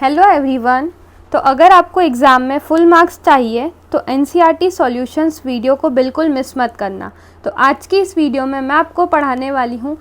Hello everyone. तो अगर आपको एग्ज़ाम में फुल मार्क्स चाहिए तो एनसीईआरटी सॉल्यूशंस वीडियो को बिल्कुल मिस मत करना। तो आज की इस वीडियो में मैं आपको पढ़ाने वाली हूँ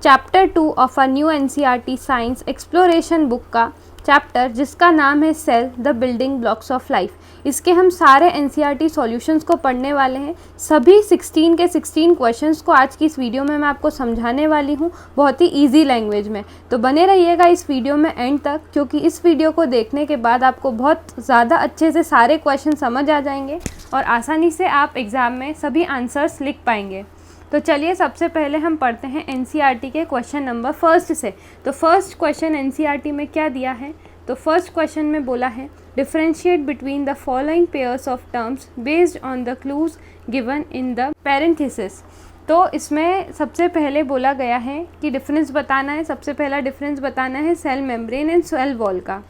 chapter 2 of a new NCERT science exploration book का चैप्टर जिसका नाम है cell the building blocks of life. इसके हम सारे एनसीईआरटी सॉल्यूशंस को पढ़ने वाले हैं। सभी 16 के 16 क्वेश्चंस को आज की इस वीडियो में मैं आपको समझाने वाली हूँ बहुत ही इजी लैंग्वेज में। तो बने रहिएगा इस वीडियो में एंड तक, क्योंकि इस वीडियो को देखने के बाद आपको बहुत ज़्यादा अच्छे से सारे क्वेश्चन समझ आ जाएंगे और आसानी से आप एग्ज़ाम में सभी आंसर्स लिख पाएंगे। तो चलिए सबसे पहले हम पढ़ते हैं एनसीईआरटी के क्वेश्चन नंबर फर्स्ट से। तो फर्स्ट क्वेश्चन एनसीईआरटी में क्या दिया है, तो फर्स्ट क्वेश्चन में बोला है differentiate between the following pairs of terms based on the clues given in the parenthesis. तो इसमें सबसे पहले बोला गया है कि डिफरेंस बताना है। सबसे पहला डिफरेंस बताना है cell membrane and cell wall का।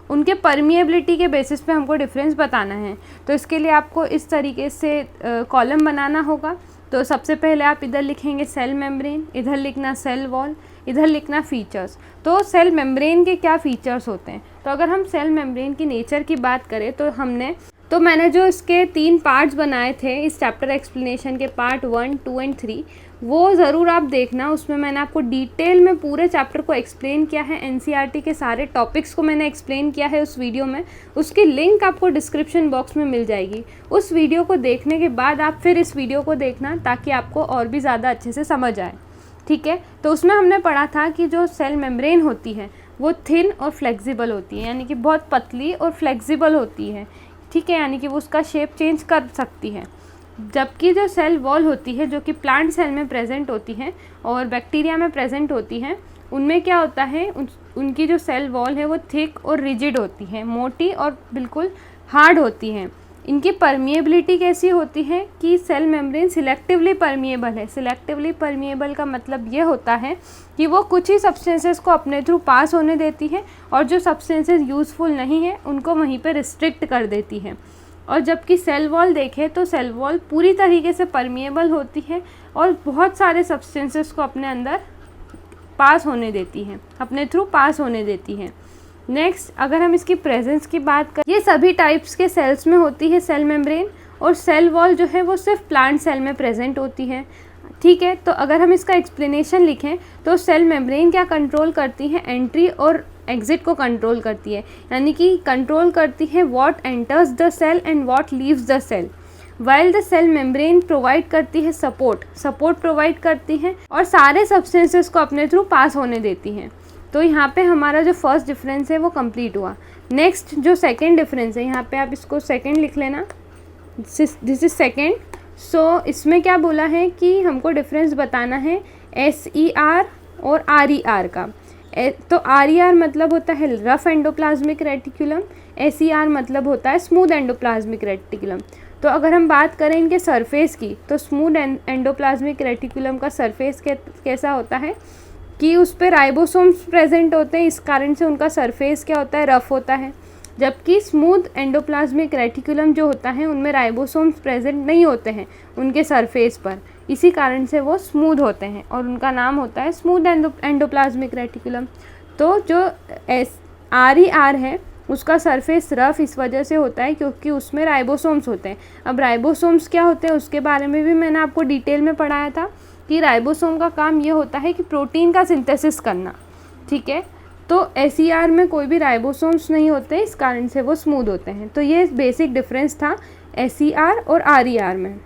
उनके परमिएबिलिटी के बेसिस पे हमको डिफरेंस बताना है। तो इसके लिए आपको इस तरीके से कॉलम बनाना होगा। तो सबसे पहले आप इधर लिखेंगे सेल मेम्ब्रेन, इधर लिखना सेल वॉल, इधर लिखना फीचर्स। तो सेल मेम्ब्रेन के क्या फीचर्स होते हैं, तो अगर हम सेल मेम्ब्रेन की नेचर की बात करें तो मैंने जो इसके 3 पार्ट्स बनाए थे इस चैप्टर एक्सप्लेनेशन के, पार्ट 1, 2 एंड 3, वो ज़रूर आप देखना। उसमें मैंने आपको डिटेल में पूरे चैप्टर को एक्सप्लेन किया है। एनसीईआरटी के सारे टॉपिक्स को मैंने एक्सप्लेन किया है उस वीडियो में। उसकी लिंक आपको डिस्क्रिप्शन बॉक्स में मिल जाएगी। उस वीडियो को देखने के बाद आप फिर इस वीडियो को देखना ताकि आपको और भी ज़्यादा अच्छे से समझ आए, ठीक है। तो उसमें हमने पढ़ा था कि जो सेल मेम्ब्रेन होती है वो थिन और फ्लेक्सिबल होती है, यानी कि बहुत पतली और फ्लेक्सिबल होती है, ठीक है, यानी कि वो उसका शेप चेंज कर सकती है। जबकि जो सेल वॉल होती है, जो कि प्लांट सेल में प्रेजेंट होती है और बैक्टीरिया में प्रेजेंट होती है, उनमें क्या होता है, उनकी जो सेल वॉल है वो थिक और रिजिड होती है, मोटी और बिल्कुल हार्ड होती है। इनकी परमिएबिलिटी कैसी होती है कि सेल मेम्ब्रेन सिलेक्टिवली परमिएबल है। सिलेक्टिवली परमिएबल का मतलब ये होता है कि वो कुछ ही सब्सटेंसेस को अपने थ्रू पास होने देती है और जो सब्सटेंसेस यूज़फुल नहीं है उनको वहीं पे रिस्ट्रिक्ट कर देती है। और जबकि सेल वॉल देखें तो सेल वॉल पूरी तरीके से परमिएबल होती है और बहुत सारे सब्सटेंसेस को अपने अंदर पास होने देती है, अपने थ्रू पास होने देती है। नेक्स्ट, अगर हम इसकी प्रेजेंस की बात करें, ये सभी टाइप्स के सेल्स में होती है सेल मेम्ब्रेन, और सेल वॉल जो है वो सिर्फ प्लांट सेल में प्रेजेंट होती है, ठीक है। तो अगर हम इसका एक्सप्लेनेशन लिखें तो सेल मेम्ब्रेन क्या कंट्रोल करती है, एंट्री और एग्जिट को कंट्रोल करती है, यानी कि कंट्रोल करती है what enters the cell and what leaves the cell. While the cell membrane provide करती है सपोर्ट प्रोवाइड करती है और सारे सब्सटेंसेस को अपने थ्रू पास होने देती हैं। तो यहाँ पे हमारा जो फर्स्ट डिफरेंस है वो कंप्लीट हुआ। नेक्स्ट जो सेकंड डिफरेंस है, यहाँ पे आप इसको सेकंड लिख लेना, दिस इज सेकंड। सो इसमें क्या बोला है कि हमको डिफरेंस बताना है SER और RER का। तो RER मतलब होता है रफ एंडोप्लाज्मिक रेटिकुलम, SER मतलब होता है स्मूथ एंडोप्लाज्मिक रेटिकुलम। तो अगर हम बात करें इनके सरफेस की, तो स्मूथ एंडोप्लाज्मिक रेटिकुलम का सरफेस कैसा होता है कि उस पर राइबोसोम्स प्रेजेंट होते हैं, इस कारण से उनका सरफेस क्या होता है, रफ होता है। जबकि स्मूथ एंडोप्लाज्मिक रेटिकुलम जो होता है उनमें राइबोसोम्स प्रेजेंट नहीं होते हैं उनके सरफेस पर, इसी कारण से वो स्मूथ होते हैं और उनका नाम होता है स्मूथ एंडोप्लाज्मिक रेटिकुलम। तो जो RER है उसका सरफेस रफ इस वजह से होता है क्योंकि उसमें राइबोसोम्स होते हैं। अब राइबोसोम्स क्या होते हैं उसके बारे में भी मैंने आपको डिटेल में पढ़ाया था कि राइबोसोम का काम ये होता है कि प्रोटीन का सिंथेसिस करना, ठीक है। तो SER में कोई भी राइबोसोम्स नहीं होते, इस कारण से वो स्मूथ होते हैं। तो ये बेसिक डिफरेंस था SER और RER में।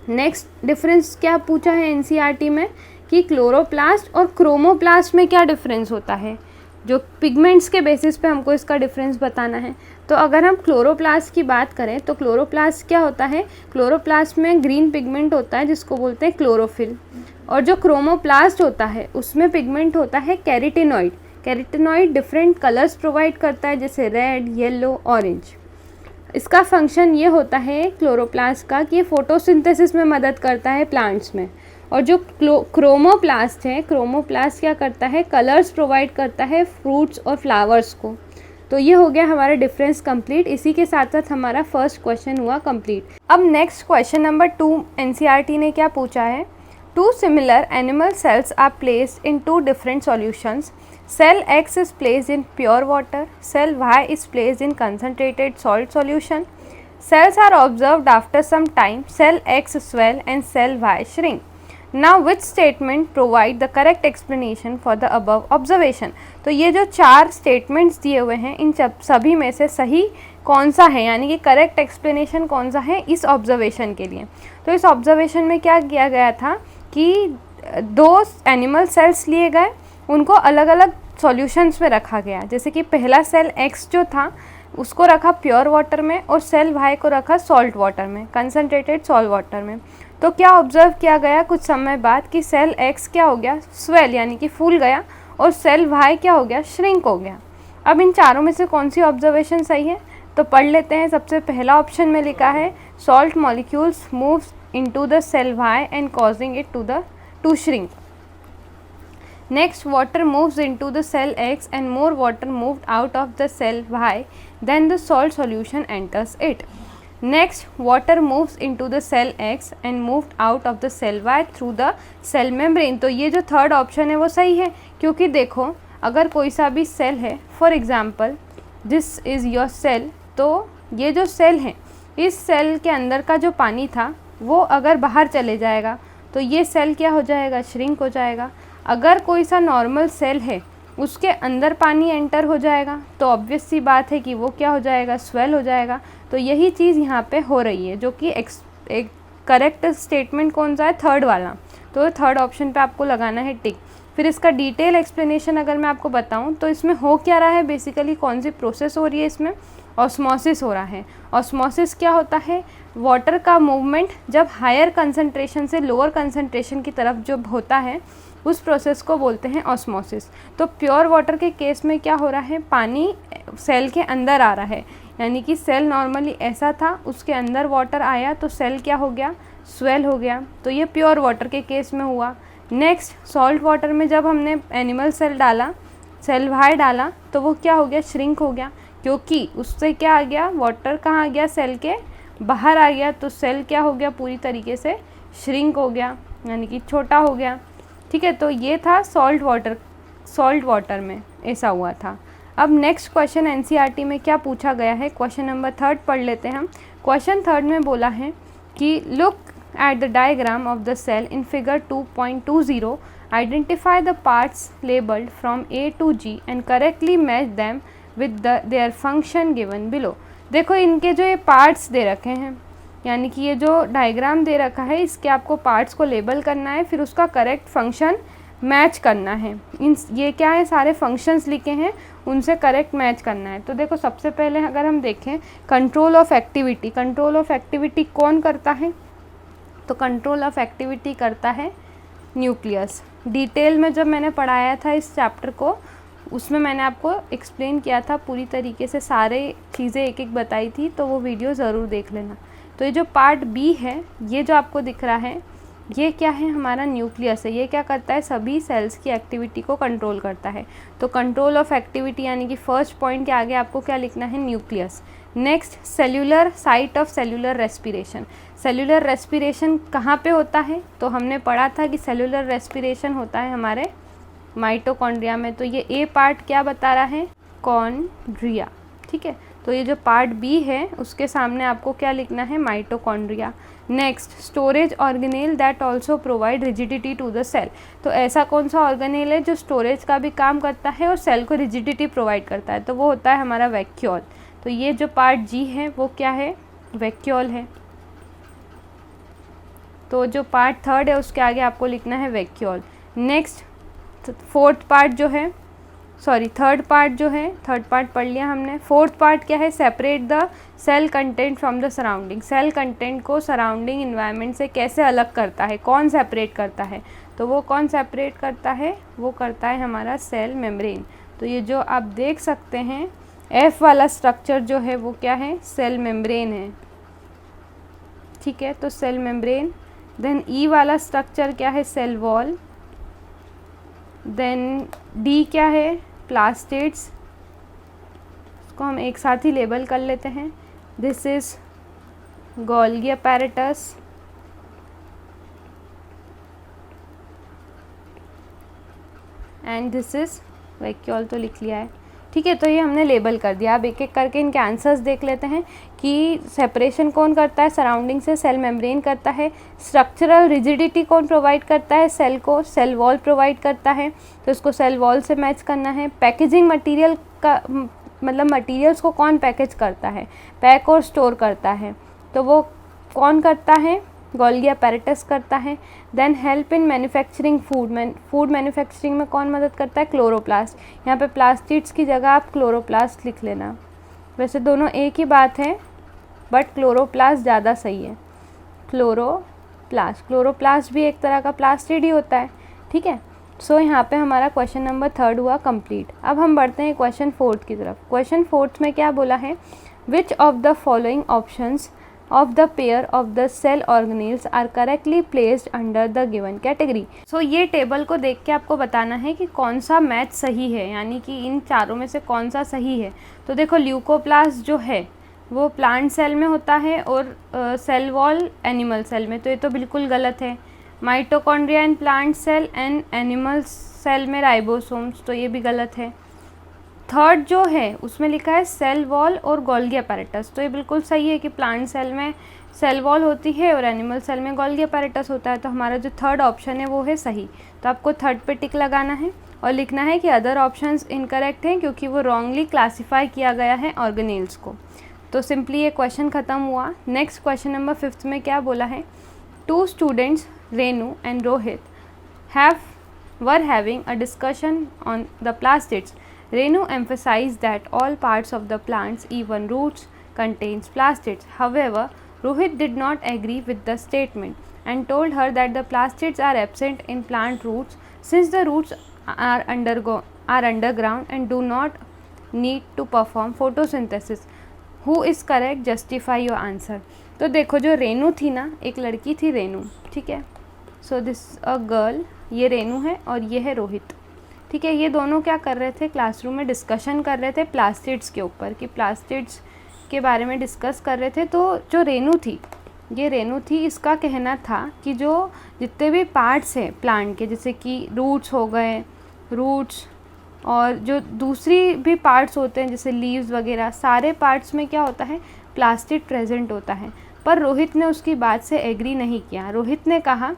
नेक्स्ट डिफरेंस क्या पूछा है एनसीईआरटी में कि क्लोरोप्लास्ट और क्रोमोप्लास्ट में क्या डिफरेंस होता है, जो पिगमेंट्स के बेसिस पे हमको इसका डिफरेंस बताना है। तो अगर हम क्लोरोप्लास्ट की बात करें तो क्लोरोप्लास्ट क्या होता है, क्लोरोप्लास्ट में ग्रीन पिगमेंट होता है जिसको बोलते हैं क्लोरोफिल, और जो क्रोमोप्लास्ट होता है उसमें पिगमेंट होता है carotenoid. Carotenoid different colours provide करता है जैसे रेड, येलो, ऑरेंज। इसका फंक्शन ये होता है क्लोरोप्लास्ट का कि ये फोटोसिंथेसिस में मदद करता है प्लांट्स में। और जो क्रोमोप्लास्ट है, क्रोमोप्लास्ट क्या करता है, कलर्स प्रोवाइड करता है फ्रूट्स और फ्लावर्स को। तो ये हो गया हमारा डिफरेंस कंप्लीट। इसी के साथ साथ हमारा फर्स्ट क्वेश्चन हुआ कंप्लीट। अब नेक्स्ट क्वेश्चन नंबर 2 एनसीईआरटी ने क्या पूछा है, 2 similar animal cells are placed in 2 different solutions Cell X is placed in pure water. Cell Y is placed in concentrated salt solution. Cells are observed after some time. Cell X swell and cell Y shrink. Now which statement provide the correct explanation for the above observation? तो ये जो 4 statements दिए हुए हैं इन सभी में से सही कौन सा है, यानी कि करेक्ट एक्सप्लेनेशन कौन सा है इस ऑब्जर्वेशन के लिए। तो इस ऑब्जर्वेशन में क्या किया गया था कि 2 एनिमल सेल्स लिए गए, उनको अलग अलग सॉल्यूशंस में रखा गया। जैसे कि पहला सेल एक्स जो था उसको रखा प्योर वाटर में और सेल वाई को रखा सॉल्ट वाटर में, कंसनट्रेटेड सॉल्ट वाटर में। तो क्या ऑब्जर्व किया गया कुछ समय बाद कि सेल एक्स क्या हो गया, स्वेल यानी कि फूल गया, और सेल वाई क्या हो गया, श्रिंक हो गया। अब इन चारों में से कौन सी ऑब्जर्वेशन सही है तो पढ़ लेते हैं। सबसे पहला ऑप्शन में लिखा है salt molecules moves into the cell Y and causing it to shrink. Next, water moves into the cell X and more water moved out of the cell Y, then the salt solution enters it. Next, water moves into the cell X and moved out of the cell Y through the cell membrane. तो ये जो third option है वो सही है, क्योंकि देखो अगर कोई सा भी सेल है, for example this is your cell, तो ये जो सेल है इस सेल के अंदर का जो पानी था वो अगर बाहर चले जाएगा तो ये सेल क्या हो जाएगा, श्रिंक हो जाएगा। अगर कोई सा नॉर्मल सेल है उसके अंदर पानी एंटर हो जाएगा तो ऑब्वियस सी बात है कि वो क्या हो जाएगा, स्वेल हो जाएगा। तो यही चीज़ यहाँ पे हो रही है, जो कि एक करेक्ट स्टेटमेंट कौन सा है, थर्ड वाला। तो थर्ड ऑप्शन पे आपको लगाना है टिक। फिर इसका डिटेल एक्सप्लेनेशन अगर मैं आपको बताऊँ तो इसमें हो क्या रहा है, बेसिकली कौन सी प्रोसेस हो रही है, इसमें ऑस्मोसिस हो रहा है। ऑस्मोसिस क्या होता है, वाटर का मूवमेंट जब हायर कंसंट्रेशन से लोअर कंसंट्रेशन की तरफ जब होता है उस प्रोसेस को बोलते हैं ऑस्मोसिस। तो प्योर वाटर के केस में क्या हो रहा है, पानी सेल के अंदर आ रहा है, यानी कि सेल नॉर्मली ऐसा था, उसके अंदर वाटर आया तो सेल क्या हो गया, स्वेल हो गया। तो ये प्योर वाटर के केस में हुआ। नेक्स्ट, सॉल्ट वाटर में जब हमने एनिमल सेल डाला, सेल वाई डाला, तो वो क्या हो गया, श्रिंक हो गया, क्योंकि उससे क्या आ गया, वाटर कहाँ आ गया, सेल के बाहर आ गया, तो सेल क्या हो गया, पूरी तरीके से श्रिंक हो गया, यानी कि छोटा हो गया। ठीक है, तो ये था सॉल्ट वाटर में ऐसा हुआ था। अब नेक्स्ट क्वेश्चन एनसीईआरटी में क्या पूछा गया है, क्वेश्चन नंबर 3 पढ़ लेते हैं हम। क्वेश्चन 3 में बोला है कि look at the diagram of the cell in figure 2.20, identify the parts labelled from A to G and correctly match them with their function given below. देखो इनके जो ये पार्ट्स दे रखे हैं, यानी कि ये जो डायग्राम दे रखा है इसके आपको पार्ट्स को लेबल करना है, फिर उसका करेक्ट फंक्शन मैच करना है। ये क्या है, सारे फंक्शंस लिखे हैं, उनसे करेक्ट मैच करना है। तो देखो सबसे पहले अगर हम देखें control of activity, control of activity कौन करता है, तो कंट्रोल ऑफ एक्टिविटी करता है न्यूक्लियस। डिटेल में जब मैंने पढ़ाया था इस चैप्टर को उसमें मैंने आपको एक्सप्लेन किया था पूरी तरीके से, सारे चीज़ें एक एक बताई थी, तो वो वीडियो ज़रूर देख लेना। तो ये जो पार्ट बी है, ये जो आपको दिख रहा है, ये क्या है, हमारा न्यूक्लियस है। ये क्या करता है, सभी सेल्स की एक्टिविटी को कंट्रोल करता है। तो कंट्रोल ऑफ एक्टिविटी यानी कि फर्स्ट पॉइंट के आगे आपको क्या लिखना है, nucleus. Next, cellular site of cellular respiration. Cellular respiration कहाँ पे होता है, तो हमने पढ़ा था कि सेल्यूलर रेस्पिरेशन होता है हमारे माइटोकॉन्ड्रिया में। तो ये ए पार्ट क्या बता रहा है, कॉन्ड्रिया। ठीक है, तो ये जो पार्ट बी है उसके सामने आपको क्या लिखना है, mitochondria. Next, storage organelle that also provide rigidity to the cell. तो ऐसा कौन सा ऑर्गेनेल है जो स्टोरेज का भी काम करता है और सेल को रिजिडिटी प्रोवाइड करता है, तो वो होता है हमारा वैक्यूल। तो ये जो पार्ट जी है वो क्या है, वैक्यूल है। तो जो पार्ट थर्ड है उसके आगे आपको लिखना है वैक्यूल। नेक्स्ट, फोर्थ पार्ट जो है, सॉरी थर्ड पार्ट जो है, थर्ड पार्ट पढ़ लिया हमने। फोर्थ पार्ट क्या है, separate the cell content from the surrounding. Cell content को सराउंडिंग इन्वायरमेंट से कैसे अलग करता है, कौन सेपरेट करता है, तो वो कौन सेपरेट करता है, वो करता है हमारा सेल मेम्ब्रेन। तो ये जो आप देख सकते हैं एफ वाला स्ट्रक्चर जो है वो क्या है, सेल मेम्ब्रेन है। ठीक है, तो सेल मेम्ब्रेन। देन ई वाला स्ट्रक्चर क्या है, सेल वॉल। देन डी क्या है, प्लास्टिड्स। इसको हम एक साथ ही लेबल कर लेते हैं। This is Golgi apparatus. And this is vacuole तो लिख लिया है, ठीक है। तो ये हमने लेबल कर दिया। अब एक एक करके इनके आंसर्स देख लेते हैं कि सेपरेशन कौन करता है सराउंडिंग से, सेल मेम्ब्रेन करता है। स्ट्रक्चरल रिजिडिटी कौन प्रोवाइड करता है सेल को, सेल वॉल प्रोवाइड करता है, तो इसको सेल वॉल से मैच करना है। पैकेजिंग मटेरियल का मतलब मटेरियल्स को कौन पैकेज करता है, पैक और स्टोर करता है, तो वो कौन करता है, गोल्गी अपैरेटस करता है। Then help in manufacturing food manufacturing में कौन मदद करता है, क्लोरोप्लास्ट। यहाँ पे प्लास्टिड्स की जगह आप क्लोरोप्लास्ट लिख लेना। वैसे दोनों एक ही बात है बट क्लोरोप्लास्ट ज़्यादा सही है। क्लोरोप्लास्ट भी एक तरह का प्लास्टिड ही होता है, ठीक है। सो यहाँ पे हमारा क्वेश्चन नंबर 3 हुआ कंप्लीट। अब हम बढ़ते हैं क्वेश्चन 4 की तरफ। क्वेश्चन 4 में क्या बोला है, which of the following options of the pair of the cell organelles are correctly placed under the given category। So ये टेबल को देख के आपको बताना है कि कौन सा मैच सही है, यानी कि इन चारों में से कौन सा सही है। तो देखो ल्यूकोप्लास्ट जो है वो प्लांट सेल में होता है और सेल वॉल एनिमल सेल में, तो ये तो बिल्कुल गलत है। Mitochondria in plant cell and animal cell में राइबोसोम्स, तो ये भी गलत है। थर्ड जो है उसमें लिखा है सेल वॉल और गोल्गी अपैरेटस, तो ये बिल्कुल सही है कि प्लांट सेल में सेल वॉल होती है और एनिमल सेल में गोल्गी अपैरेटस होता है। तो हमारा जो थर्ड ऑप्शन है वो है सही। तो आपको थर्ड पे टिक लगाना है और लिखना है कि अदर ऑप्शंस इनकरेक्ट हैं क्योंकि वो रॉन्गली क्लासीफाई किया गया है ऑर्गेनेल्स को। तो सिंपली ये क्वेश्चन ख़त्म हुआ। नेक्स्ट क्वेश्चन नंबर 5 में क्या बोला है, 2 students Renu and Rohit were having a discussion on the plastids. Renu emphasized that all parts of the plants, even roots, contains plastids. However, Rohit did not agree with the statement and told her that the plastids are absent in plant roots since the roots are underground and do not need to perform photosynthesis. Who is correct? Justify your answer. तो देखो जो रेनू थी ना, एक लड़की थी रेनू, ठीक है। सो दिस अ गर्ल, ये रेनू है और ये है रोहित, ठीक है। ये दोनों क्या कर रहे थे, क्लासरूम में डिस्कशन कर रहे थे प्लास्टिड्स के ऊपर, कि प्लास्टिड्स के बारे में डिस्कस कर रहे थे। तो जो रेनू थी, ये रेनू थी, इसका कहना था कि जो जितने भी पार्ट्स हैं प्लांट के, जैसे कि रूट्स हो गए, रूट्स और जो दूसरी भी पार्ट्स होते हैं जैसे लीव्स वगैरह, सारे पार्ट्स में क्या होता है, प्लास्टिड प्रेजेंट होता है। पर रोहित ने उसकी बात से एग्री नहीं किया। रोहित ने कहा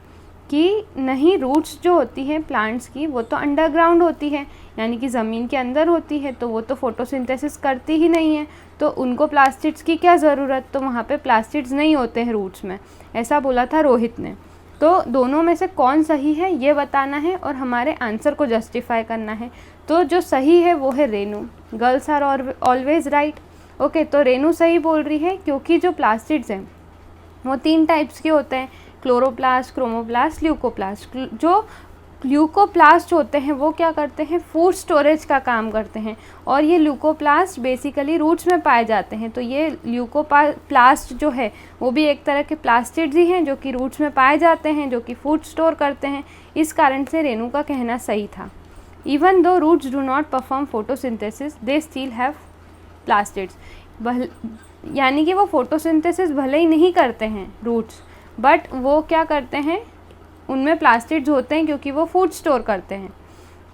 कि नहीं, रूट्स जो होती हैं प्लांट्स की वो तो अंडरग्राउंड होती है, यानी कि ज़मीन के अंदर होती है, तो वो तो फोटोसिंथेसिस करती ही नहीं है, तो उनको प्लास्टिड्स की क्या ज़रूरत, तो वहाँ पे प्लास्टिड्स नहीं होते हैं रूट्स में, ऐसा बोला था रोहित ने। तो दोनों में से कौन सही है ये बताना है और हमारे आंसर को जस्टिफाई करना है। तो जो सही है वो है Renu. Girls are always right. Okay, तो रेनू सही बोल रही है क्योंकि जो प्लास्टिड्स हैं वो 3 टाइप्स के होते हैं, क्लोरोप्लास्ट, क्रोमोप्लास्ट, ल्यूकोप्लास्ट। जो ल्यूकोप्लास्ट होते हैं वो क्या करते हैं, फूड स्टोरेज का काम करते हैं, और ये ल्यूकोप्लास्ट बेसिकली रूट्स में पाए जाते हैं। तो ये ल्यूकोप्लास्ट जो है वो भी एक तरह के प्लास्टिड्स ही हैं जो कि रूट्स में पाए जाते हैं, जो कि फूड स्टोर करते हैं। इस कारण से रेनू का कहना सही था। Even though roots do not perform photosynthesis they still have plastids, यानी कि वो फोटोसिंथेसिस भले ही नहीं करते हैं रूट्स, बट वो क्या करते हैं, उनमें प्लास्टिड्स होते हैं क्योंकि वो फूड स्टोर करते हैं,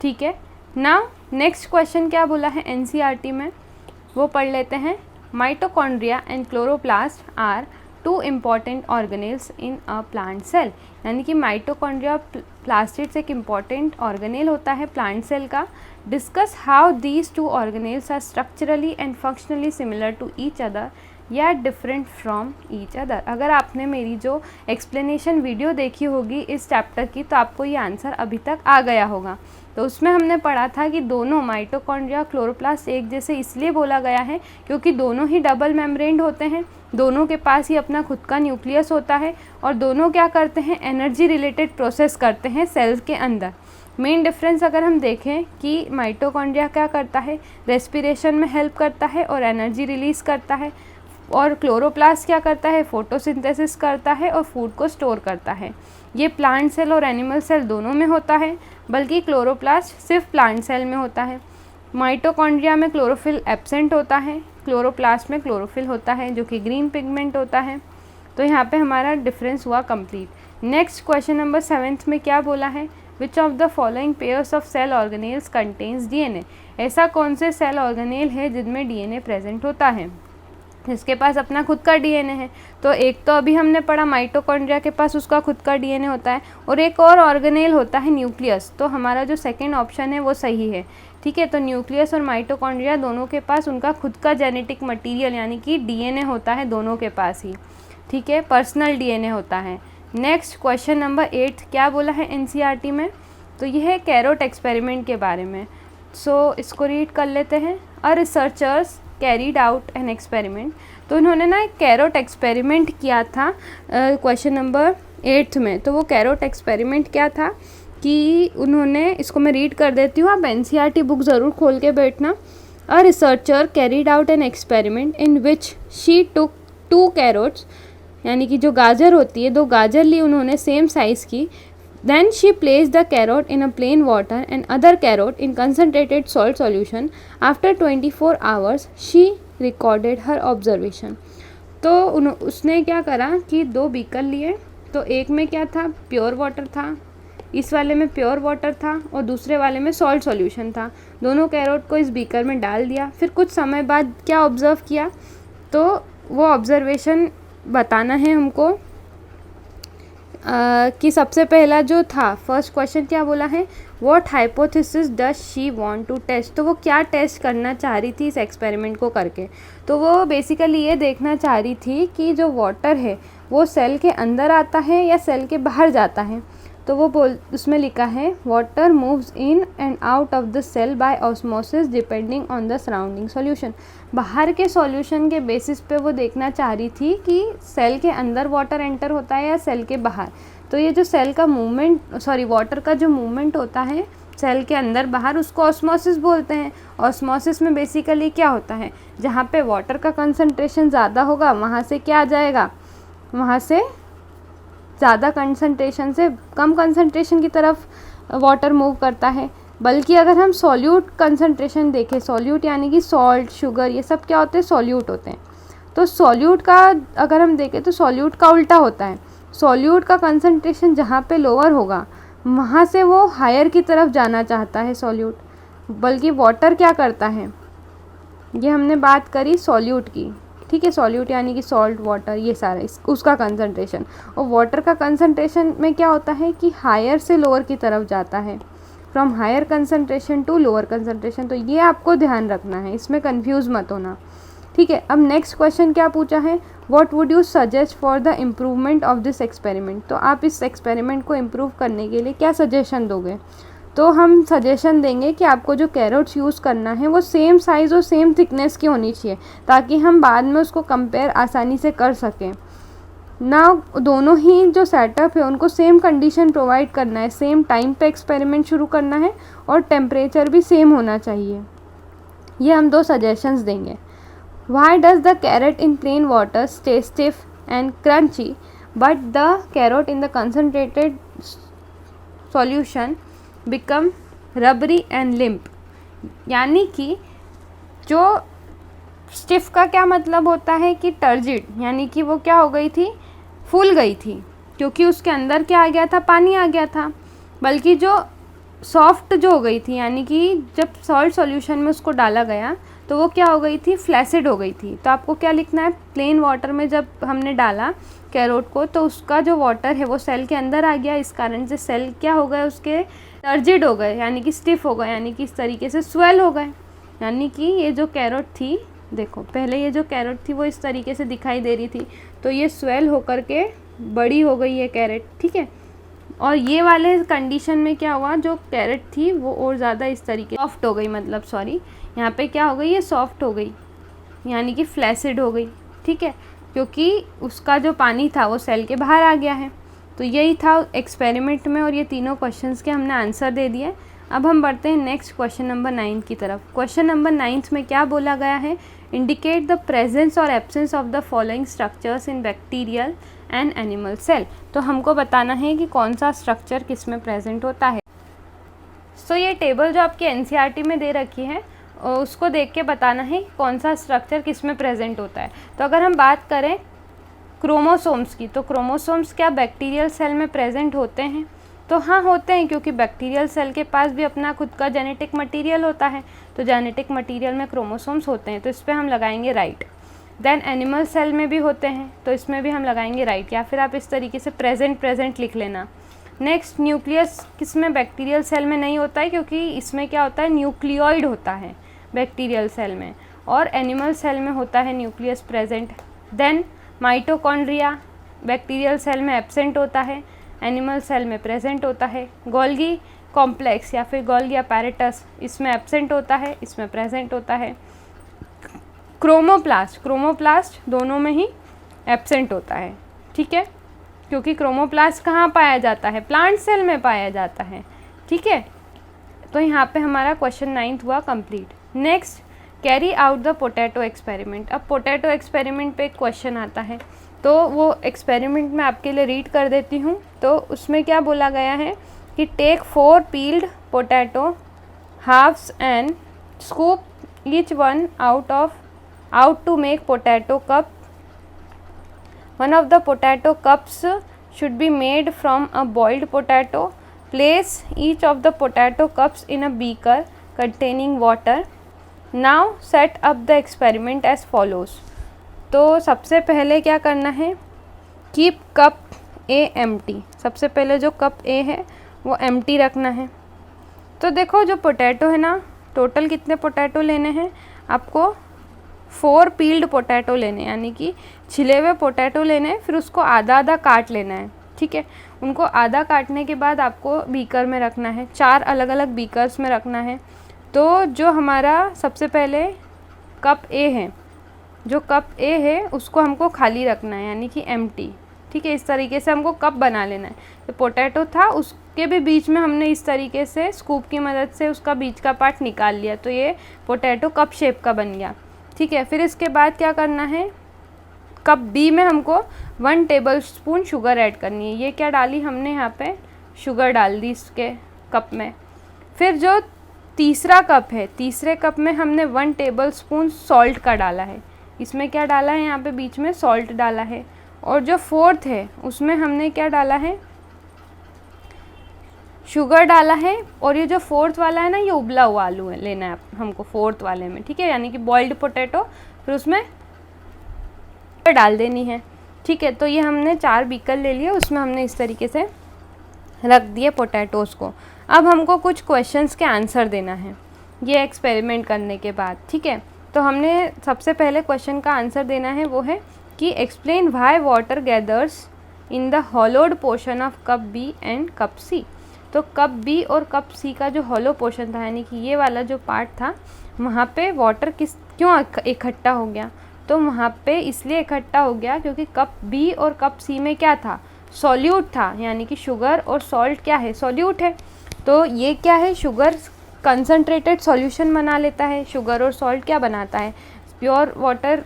ठीक है। नाउ नेक्स्ट क्वेश्चन क्या बोला है एनसीईआरटी में, वो पढ़ लेते हैं। Mitochondria and chloroplast are 2 important organelles in a plant cell, यानी कि माइटोकॉन्ड्रिया प्लास्टिड्स एक इम्पॉर्टेंट ऑर्गेनेल होता है प्लांट सेल का। Discuss how these 2 organelles are structurally and functionally similar to each other या डिफरेंट फ्रॉम ईच अदर। अगर आपने मेरी जो एक्सप्लेनेशन वीडियो देखी होगी इस चैप्टर की तो आपको ये आंसर अभी तक आ गया होगा। तो उसमें हमने पढ़ा था कि दोनों माइटोकॉन्ड्रिया क्लोरोप्लास्ट एक जैसे इसलिए बोला गया है क्योंकि दोनों ही डबल मेम्ब्रेन्ड होते हैं, दोनों के पास ही अपना खुद का न्यूक्लियस होता है और दोनों क्या करते हैं, एनर्जी रिलेटेड प्रोसेस करते हैं सेल्स के अंदर। मेन डिफरेंस अगर हम देखें कि माइटोकॉन्ड्रिया क्या करता है, रेस्पिरेशन में हेल्प करता है और एनर्जी रिलीज़ करता है, और क्लोरोप्लास्ट क्या करता है, फोटोसिंथेसिस करता है और फूड को स्टोर करता है। ये प्लांट सेल और एनिमल सेल दोनों में होता है, बल्कि क्लोरोप्लास्ट सिर्फ प्लांट सेल में होता है। माइटोकॉन्ड्रिया में क्लोरोफिल एब्सेंट होता है, क्लोरोप्लास्ट में क्लोरोफिल होता है जो कि ग्रीन पिगमेंट होता है। तो यहाँ पे हमारा डिफरेंस हुआ कंप्लीट। नेक्स्ट क्वेश्चन नंबर 7 में क्या बोला है, which of the following pairs of cell organelles contains DNA. ऐसा कौन से सेल ऑर्गेनेल है जिनमें डीएनए प्रेजेंट होता है, जिसके पास अपना खुद का डीएनए है। तो एक तो अभी हमने पढ़ा माइटोकॉन्ड्रिया के पास उसका खुद का डीएनए होता है, और एक और ऑर्गेनेल होता है न्यूक्लियस। तो हमारा जो सेकंड ऑप्शन है वो सही है। ठीक है, तो न्यूक्लियस और माइटोकॉन्ड्रिया दोनों के पास उनका खुद का जेनेटिक मटीरियल यानी कि डीएनए होता है दोनों के पास ही। ठीक है, पर्सनल डीएनए होता है। नेक्स्ट क्वेश्चन नंबर 8 क्या बोला है एनसीईआरटी में, तो यह है कैरोट एक्सपेरिमेंट के बारे में। सो इसको रीड कर लेते हैं। A researchers carried out an experiment. तो इन्होंने ना एक कैरोट एक्सपेरिमेंट किया था क्वेश्चन नंबर 8 में। तो वो कैरोट एक्सपेरिमेंट क्या था कि उन्होंने, इसको मैं रीड कर देती हूँ, आप एनसीईआरटी बुक ज़रूर खोल के बैठना। A researcher carried out an experiment in which she took 2 carrots, यानी कि जो गाजर होती है 2 गाजर ली उन्होंने सेम साइज़ की। Then she placed the carrot in a plain water and other carrot in concentrated salt solution. After 24 hours, she recorded her observation. तो उसने क्या करा कि 2 बीकर लिए, तो एक में क्या था, प्योर वाटर था, इस वाले में प्योर वाटर था और दूसरे वाले में सॉल्ट सॉल्यूशन था। दोनों कैरोट को इस बीकर में डाल दिया। फिर कुछ समय बाद क्या ऑब्ज़र्व किया, तो वो ऑब्ज़र्वेशन बताना है हमको कि सबसे पहला जो था फर्स्ट क्वेश्चन क्या बोला है, what hypothesis does she want to test. तो वो क्या टेस्ट करना चाह रही थी इस एक्सपेरिमेंट को करके, तो वो बेसिकली ये देखना चाह रही थी कि जो वाटर है वो सेल के अंदर आता है या सेल के बाहर जाता है। तो वो उसमें लिखा है water moves in and out of the cell by osmosis depending on the surrounding solution. बाहर के सॉल्यूशन के बेसिस पे वो देखना चाह रही थी कि सेल के अंदर वाटर एंटर होता है या सेल के बाहर। तो ये जो सेल का मूवमेंट, वाटर का जो मूवमेंट होता है सेल के अंदर बाहर, उसको ऑस्मोसिस बोलते हैं। ऑस्मोसिस में बेसिकली क्या होता है, जहाँ पे वाटर का कंसंट्रेशन ज़्यादा होगा वहाँ से क्या आ जाएगा, वहाँ से ज़्यादा कंसंट्रेशन से कम कंसंट्रेशन की तरफ वाटर मूव करता है। बल्कि अगर हम सॉल्यूट कंसंट्रेशन देखें, सॉल्यूट यानी कि सॉल्ट, शुगर, ये सब क्या होते हैं, सॉल्यूट होते हैं। तो सॉल्यूट का अगर हम देखें तो सॉल्यूट का उल्टा होता है। सॉल्यूट का कंसंट्रेशन जहाँ पे लोअर होगा वहाँ से वो हायर की तरफ जाना चाहता है सॉल्यूट। बल्कि वाटर क्या करता है, ये हमने बात करी सॉल्यूट की, ठीक है, सॉल्यूट यानी कि सॉल्ट, वाटर, ये सारा उसका कंसंट्रेशन। और वाटर का कंसंट्रेशन में क्या होता है कि हायर से लोअर की तरफ जाता है, from higher concentration to lower concentration. तो ये आपको ध्यान रखना है, इसमें कंफ्यूज मत होना। ठीक है, अब नेक्स्ट क्वेश्चन क्या पूछा है, what would you suggest for the improvement of this experiment. तो आप इस एक्सपेरिमेंट को इम्प्रूव करने के लिए क्या सजेशन दोगे। तो हम सजेशन देंगे कि आपको जो कैरोट्स यूज़ करना है वो सेम साइज़ और सेम थिकनेस की होनी चाहिए, ताकि हम बाद में उसको कंपेयर आसानी से कर सकें ना। दोनों ही जो सेटअप है उनको सेम कंडीशन प्रोवाइड करना है, सेम टाइम पे एक्सपेरिमेंट शुरू करना है और टेम्परेचर भी सेम होना चाहिए। ये हम 2 सजेशंस देंगे। Why does the carrot in plain water stay stiff and crunchy but the carrot in the concentrated solution become rubbery and limp। यानी कि जो स्टिफ का क्या मतलब होता है कि टर्जिड, यानी कि वो क्या हो गई थी, फूल गई थी, क्योंकि उसके अंदर क्या आ गया था, पानी आ गया था। बल्कि जो सॉफ्ट जो हो गई थी, यानी कि जब सॉल्ट सॉल्यूशन में उसको डाला गया तो वो क्या हो गई थी, फ्लैसिड हो गई थी। तो आपको क्या लिखना है, प्लेन वाटर में जब हमने डाला कैरोट को तो उसका जो वाटर है वो सेल के अंदर आ गया, इस कारण से सेल क्या हो गए, उसके टर्जिड हो गए, यानी कि स्टिफ हो गए, यानी कि इस तरीके से स्वेल हो गए। यानी कि ये जो कैरोट थी, देखो पहले ये जो कैरोट थी वो इस तरीके से दिखाई दे रही थी, तो ये स्वेल होकर के बड़ी हो गई है कैरेट। ठीक है, और ये वाले कंडीशन में क्या हुआ, जो कैरेट थी वो और ज़्यादा इस तरीके सॉफ्ट हो गई, मतलब सॉरी यहाँ पे क्या हो गई, ये सॉफ्ट हो गई, यानी कि फ्लैसिड हो गई। ठीक है, क्योंकि उसका जो पानी था वो सेल के बाहर आ गया है। तो यही था एक्सपेरिमेंट में, और ये तीनों क्वेश्चंस के हमने आंसर दे दिए। अब हम बढ़ते हैं नेक्स्ट क्वेश्चन नंबर 9 की तरफ। क्वेश्चन नंबर 9 में क्या बोला गया है, इंडिकेट द प्रेजेंस और absence of the following structures in bacterial and animal cell. तो हमको बताना है कि कौन सा स्ट्रक्चर किस में प्रेजेंट होता है। सो ये टेबल जो आपकी एनसीईआरटी में दे रखी है उसको देख के बताना है कि कौन सा स्ट्रक्चर किस में प्रेजेंट होता है। तो अगर हम बात करें क्रोमोसोम्स की, तो क्रोमोसोम्स क्या बैक्टीरियल सेल में प्रेजेंट होते हैं, तो हाँ होते हैं, क्योंकि बैक्टीरियल सेल के पास भी अपना खुद का जेनेटिक मटेरियल होता है, तो जेनेटिक मटेरियल में क्रोमोसोम्स होते हैं, तो इस पर हम लगाएंगे राइट। देन एनिमल सेल में भी होते हैं, तो इसमें भी हम लगाएंगे राइट, या फिर आप इस तरीके से प्रेजेंट लिख लेना। नेक्स्ट, न्यूक्लियस किस में, बैक्टीरियल सेल में नहीं होता है, क्योंकि इसमें क्या होता है, न्यूक्लियोइड होता है बैक्टीरियल सेल में, और एनिमल सेल में होता है nucleus present. Then mitochondria bacterial cell में एब्सेंट होता है, एनिमल सेल में प्रेजेंट होता है। गोल्गी कॉम्प्लेक्स या फिर गोल्गी अपैरेटस इसमें एब्सेंट होता है, इसमें प्रेजेंट होता है। क्रोमोप्लास्ट दोनों में ही एब्सेंट होता है, ठीक है, क्योंकि क्रोमोप्लास्ट कहाँ पाया जाता है, प्लांट सेल में पाया जाता है, ठीक है। तो यहाँ पे हमारा क्वेश्चन 9th हुआ complete. Next, carry out the potato experiment. अब पोटैटो एक्सपेरिमेंट पे एक क्वेश्चन आता है, तो वो एक्सपेरिमेंट मैं आपके लिए रीड कर देती हूँ। तो उसमें क्या बोला गया है कि take 4 peeled potato halves and scoop each one out to make potato cup. One of the potato cups should be made from a boiled potato. Place each of the potato cups in a beaker containing water. Now set up the experiment as follows. तो सबसे पहले क्या करना है, keep cup ए empty. सबसे पहले जो cup ए है वो एम्प्टी रखना है। तो देखो जो पोटैटो है ना, टोटल कितने पोटैटो लेने हैं आपको, 4 पील्ड पोटैटो लेने, यानी कि छिले हुए पोटैटो लेने हैं, फिर उसको आधा आधा काट लेना है, ठीक है। उनको आधा काटने के बाद आपको बीकर में रखना है, 4 अलग अलग बीकर्स में रखना है। तो जो हमारा सबसे पहले कप ए है, जो कप ए है उसको हमको खाली रखना है, यानी कि एम्प्टी, ठीक है। इस तरीके से हमको कप बना लेना है। तो पोटैटो था उसके भी बीच में हमने इस तरीके से स्कूप की मदद से उसका बीच का पार्ट निकाल लिया, तो ये पोटैटो कप शेप का बन गया, ठीक है। फिर इसके बाद क्या करना है, कप बी में हमको 1 टेबलस्पून शुगर ऐड करनी है। ये क्या डाली हमने यहाँ पे, शुगर डाल दी इसके कप में। फिर जो तीसरा कप है, तीसरे कप में हमने 1 टेबलस्पून सॉल्ट का डाला है। इसमें क्या डाला है, यहाँ पे बीच में सॉल्ट डाला है। और जो 4th है उसमें हमने क्या डाला है, शुगर डाला है। और ये जो 4th वाला है ना, ये उबला हुआ आलू है, लेना है हमको 4th वाले में, ठीक है, यानी कि बॉइल्ड पोटैटो, फिर उसमें डाल देनी है, ठीक है। तो ये हमने 4 बीकर ले लिए, उसमें हमने इस तरीके से रख दिए पोटैटोज़ को। अब हमको कुछ क्वेश्चंस के आंसर देना है ये एक्सपेरिमेंट करने के बाद, ठीक है। तो हमने सबसे पहले क्वेश्चन का आंसर देना है, वो है कि explain why water gathers in the hollowed portion of cup B and cup C. तो कप बी और कप सी का जो हॉलो पोर्शन था, यानी कि ये वाला जो पार्ट था, वहाँ पे वाटर क्यों इकट्ठा हो गया, तो वहाँ पे इसलिए इकट्ठा हो गया क्योंकि कप बी और कप सी में क्या था, सॉल्यूट था, यानी कि शुगर और सॉल्ट क्या है, सॉल्यूट है। तो ये क्या है, शुगर कंसनट्रेटेड सॉल्यूशन बना लेता है, शुगर और सॉल्ट क्या बनाता है, प्योर वाटर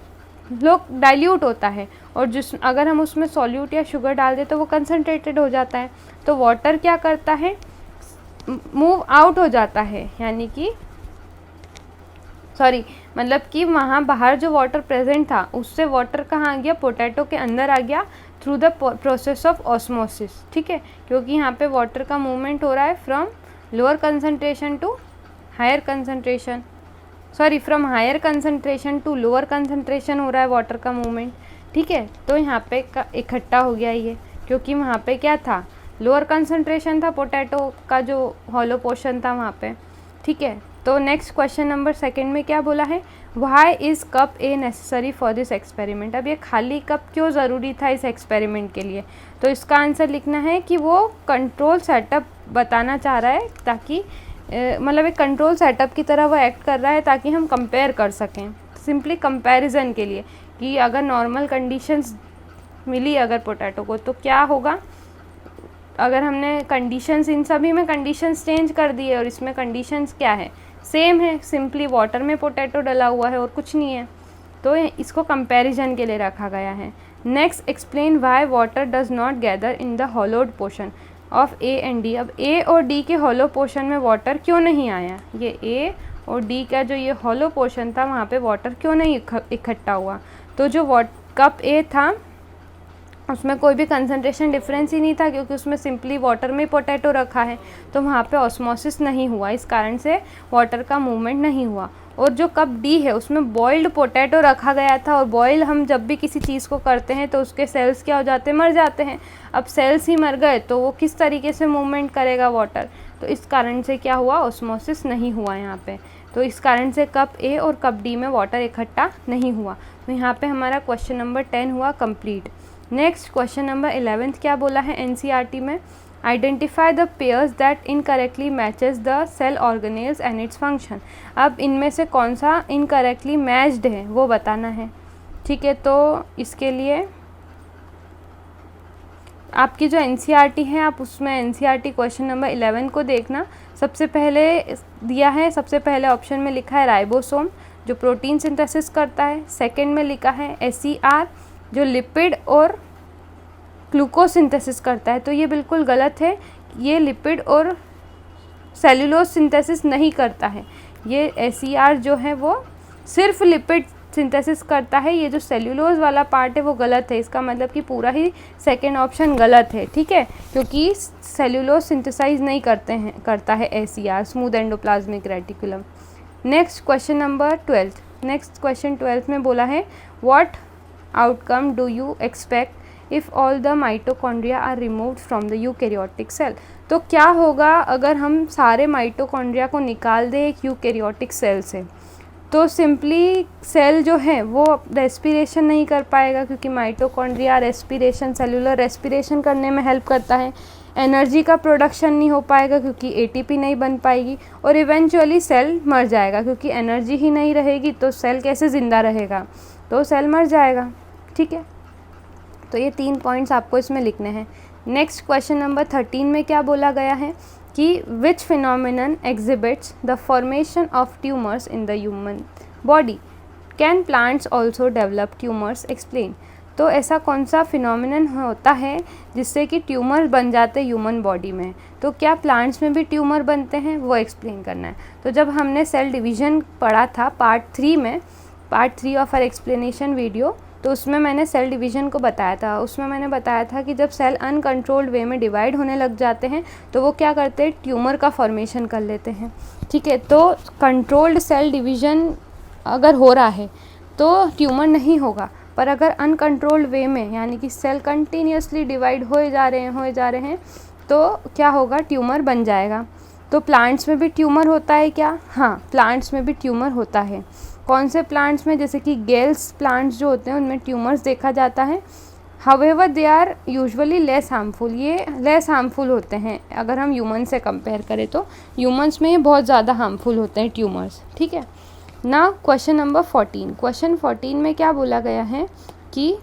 लोग डाइल्यूट होता है, और अगर हम उसमें सॉल्यूट या शुगर डाल दें तो वो कंसनट्रेटेड हो जाता है। तो वाटर क्या करता है, मूव आउट हो जाता है, यानी कि मतलब कि वहाँ बाहर जो वाटर प्रेजेंट था उससे वाटर कहाँ आ गया, पोटैटो के अंदर आ गया through the process of osmosis, ठीक है। क्योंकि यहाँ पे वाटर का मूवमेंट हो रहा है from lower concentration to higher concentration, from higher concentration to lower concentration हो रहा है वाटर का मूवमेंट, ठीक है। तो यहाँ पे इकट्ठा हो गया ये, क्योंकि वहाँ पे क्या था, लोअर कंसनट्रेशन था पोटैटो का, जो हॉलो पोर्शन था वहाँ पे, ठीक है। तो नेक्स्ट क्वेश्चन नंबर 2 में क्या बोला है, why is cup a necessary for this experiment. अब ये खाली कप क्यों ज़रूरी था इस एक्सपेरिमेंट के लिए, तो इसका आंसर लिखना है कि वो कंट्रोल सेटअप बताना चाह रहा है, ताकि मतलब एक कंट्रोल सेटअप की तरह वो एक्ट कर रहा है, ताकि हम कंपेयर कर सकें, सिंपली कंपैरिजन के लिए, कि अगर नॉर्मल कंडीशंस मिली अगर पोटैटो को तो क्या होगा, अगर हमने कंडीशंस इन सभी में कंडीशंस चेंज कर दिए और इसमें कंडीशंस क्या है, सेम है, सिंपली वाटर में पोटैटो डला हुआ है और कुछ नहीं है, तो इसको कंपैरिजन के लिए रखा गया है। Next, explain why water does not gather in the hollowed portion of A and D. अब ए और डी के हॉलो पोर्शन में वाटर क्यों नहीं आया, ये ए और डी का जो ये हॉलो पोर्शन था वहाँ पे वाटर क्यों नहीं इकट्ठा हुआ। तो जो कप ए था उसमें कोई भी कंसंट्रेशन डिफरेंस ही नहीं था, क्योंकि उसमें सिंपली वाटर में पोटैटो रखा है, तो वहाँ पे ऑस्मोसिस नहीं हुआ, इस कारण से वाटर का मूवमेंट नहीं हुआ। और जो कप डी है उसमें बॉइल्ड पोटैटो रखा गया था, और बॉयल हम जब भी किसी चीज़ को करते हैं तो उसके सेल्स क्या हो जाते हैं, मर जाते हैं। अब सेल्स ही मर गए तो वो किस तरीके से मूवमेंट करेगा वाटर, तो इस कारण से क्या हुआ, ऑस्मोसिस नहीं हुआ यहाँ पे। तो इस कारण से कप ए और कप डी में वाटर इकट्ठा नहीं हुआ। तो यहाँ पे हमारा क्वेश्चन नंबर 10 हुआ कंप्लीट। नेक्स्ट क्वेश्चन नंबर 11 क्या बोला है एनसीईआरटी में, identify the pairs that incorrectly matches the cell organelles and its function. अब इनमें से कौन सा इनकरेक्टली मैच्ड है वो बताना है, ठीक है। तो इसके लिए आपकी जो एनसीईआरटी है, आप उसमें एनसीईआरटी क्वेश्चन नंबर 11 को देखना। सबसे पहले दिया है, सबसे पहले ऑप्शन में लिखा है राइबोसोम जो प्रोटीन सिंथेसिस करता है। सेकंड में लिखा है एसईआर जो लिपिड और ग्लूकोज सिंथेसिस करता है। तो ये बिल्कुल गलत है, ये लिपिड और सेलुलोज सिंथेसिस नहीं करता है। ये एसईआर जो है वो सिर्फ लिपिड सिंथेसिस करता है। ये जो सेल्यूलोज वाला पार्ट है वो गलत है, इसका मतलब कि पूरा ही सेकेंड ऑप्शन गलत है, ठीक है, क्योंकि सेल्यूलोज सिंथेसाइज नहीं करता है SER, smooth endoplasmic reticulum. Next question number 12। Next question 12 में बोला है what outcome do you expect if all the mitochondria are removed from the eukaryotic cell. तो क्या होगा अगर हम सारे माइटोकॉन्ड्रिया को निकाल दें एक यूकैरियोटिक सेल से, तो सिंपली सेल जो है वो रेस्पिरेशन नहीं कर पाएगा, क्योंकि माइटोकॉन्ड्रिया रेस्पिरेशन, सेलुलर रेस्पिरेशन करने में हेल्प करता है। एनर्जी का प्रोडक्शन नहीं हो पाएगा क्योंकि एटीपी नहीं बन पाएगी, और इवेंचुअली सेल मर जाएगा, क्योंकि एनर्जी ही नहीं रहेगी तो सेल कैसे ज़िंदा रहेगा, तो सेल मर जाएगा, ठीक है। तो ये 3 पॉइंट्स आपको इसमें लिखने हैं। नेक्स्ट क्वेश्चन नंबर 13 में क्या बोला गया है कि which phenomenon exhibits the formation of tumours in the human body, can plants also develop tumours, explain. तो ऐसा कौन सा फिनोमिनन होता है जिससे कि ट्यूमर बन जाते हैं ह्यूमन बॉडी में, तो क्या प्लांट्स में भी ट्यूमर बनते हैं, वो एक्सप्लेन करना है। तो जब हमने सेल डिवीज़न पढ़ा था पार्ट 3 में, part 3 of our explanation video, तो उसमें मैंने सेल डिवीज़न को बताया था। उसमें मैंने बताया था कि जब सेल अनकंट्रोल्ड वे में डिवाइड होने लग जाते हैं तो वो क्या करते हैं, ट्यूमर का फॉर्मेशन कर लेते हैं, ठीक है। तो कंट्रोल्ड सेल डिवीज़न अगर हो रहा है तो ट्यूमर नहीं होगा, पर अगर अनकंट्रोल्ड वे में यानी कि सेल कंटिन्यूसली डिवाइड हो जा रहे हैं तो क्या होगा, ट्यूमर बन जाएगा। तो प्लांट्स में भी ट्यूमर होता है क्या? हाँ, प्लांट्स में भी ट्यूमर होता है। कौन से प्लांट्स में? जैसे कि गेल्स प्लांट्स जो होते हैं उनमें ट्यूमर्स देखा जाता है। However they are usually less harmful, ये लेस हार्मफुल होते हैं अगर हम ह्यूमन से कंपेयर करें तो। ह्यूमंस में ये बहुत ज़्यादा हार्मफुल होते हैं ट्यूमर्स, ठीक है ना। Question number 14। क्वेश्चन 14 में क्या बोला गया है कि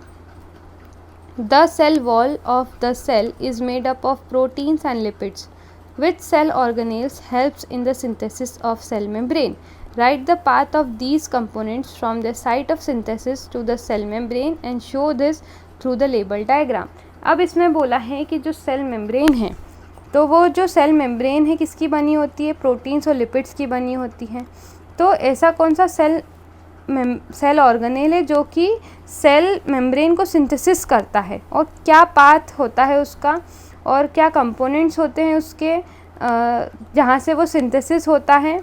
the cell wall of the cell is made up of proteins and lipids which cell organelles helps in the synthesis of cell membrane. Write the path of these components from the site of synthesis to the cell membrane and show this through the label diagram. अब इसमें बोला है कि जो cell membrane है, तो वो जो सेल मेम्ब्रेन है किसकी बनी होती है? प्रोटीन्स और लिपिड्स की बनी होती है। तो ऐसा कौन सा सेल ऑर्गेनेल है जो कि सेल मेम्ब्रेन को सिंथेसिस करता है, और क्या पाथ होता है उसका, और क्या कंपोनेंट्स होते हैं उसके जहाँ से वो सिंथेसिस होता है,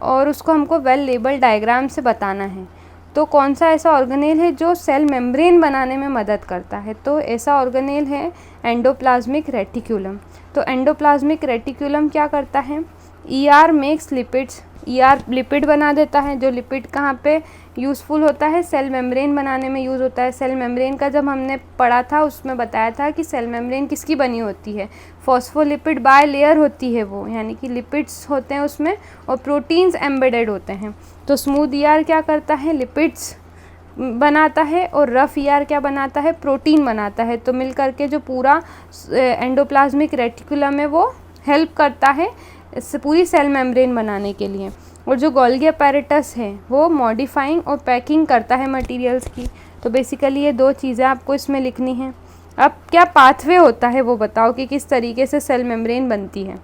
और उसको हमको वेल लेबल डायग्राम से बताना है। तो कौन सा ऐसा ऑर्गेनेल है जो सेल मेम्ब्रेन बनाने में मदद करता है? तो ऐसा ऑर्गेनेल है एंडोप्लाज्मिक रेटिकुलम। तो एंडोप्लाज्मिक रेटिकुलम क्या करता है? ER makes lipids, ER lipid बना देता है। जो लिपिड कहाँ पे यूज़फुल होता है? सेल मेम्ब्रेन बनाने में यूज़ होता है। सेल मेम्ब्रेन का जब हमने पढ़ा था उसमें बताया था कि सेल मेम्ब्रेन किसकी बनी होती है? फॉस्फोलिपिड बाय लेयर होती है वो, यानी कि लिपिड्स होते हैं उसमें और प्रोटीन्स एम्बेडेड होते हैं। तो स्मूथ ER क्या करता है? लिपिड्स बनाता है, और रफ ER क्या बनाता है? प्रोटीन बनाता है। तो मिल करके जो पूरा एंडोप्लाज्मिक रेटिकुलम है वो हेल्प करता है इससे पूरी सेल मेम्ब्रेन बनाने के लिए। और जो गोल्गी अपैरेटस है वो मॉडिफाइंग और पैकिंग करता है मटेरियल्स की। तो बेसिकली ये 2 चीज़ें आपको इसमें लिखनी है। अब क्या पाथवे होता है वो बताओ कि किस तरीके से सेल मेम्ब्रेन बनती है।